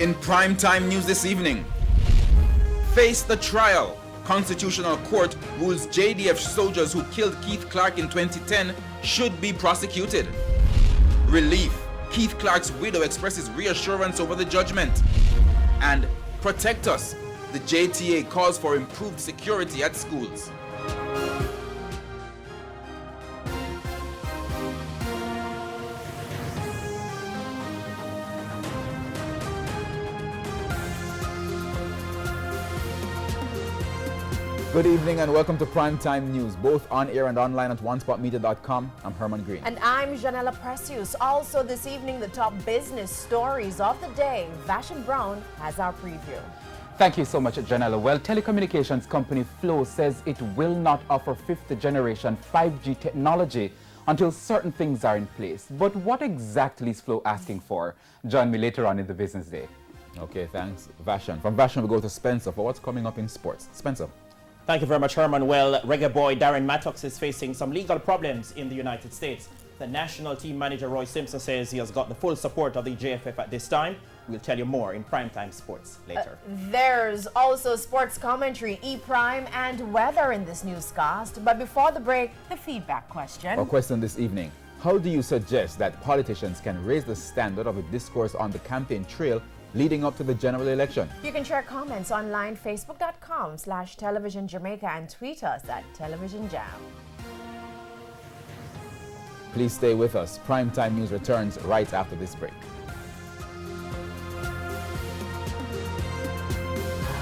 In primetime news this evening, face the trial. Constitutional Court rules JDF soldiers who killed Keith Clark in 2010 should be prosecuted. Relief. Keith Clark's widow expresses reassurance over the judgment. And protect us. The JTA calls for improved security at schools. Good evening and welcome to Primetime News, both on air and online at onespotmedia.com. I'm Herman Green. And I'm Janella Precious. Also this evening, the top business stories of the day. Vashon Brown has our preview. Thank you so much, Janella. Well, telecommunications company Flow says it will not offer fifth generation 5G technology until certain things are in place. But what exactly is Flow asking for? Join me later on in the Business Day. Okay, thanks, Vashon. From Vashon, we go to Spencer for what's coming up in sports. Spencer. Thank you very much, Herman. Well, reggae boy Darren Mattox is facing some legal problems in the United States. The national team manager Roy Simpson says he has got the full support of the JFF at this time. We'll tell you more in Primetime Sports later. There's also sports commentary, E-Prime, and weather in this newscast. But before the break, the feedback question. Our question this evening: how do you suggest that politicians can raise the standard of the discourse on the campaign trail leading up to the general election? You can share comments online, facebook.com/Television Jamaica, and tweet us at Television Jam. Please stay with us. Primetime News returns right after this break.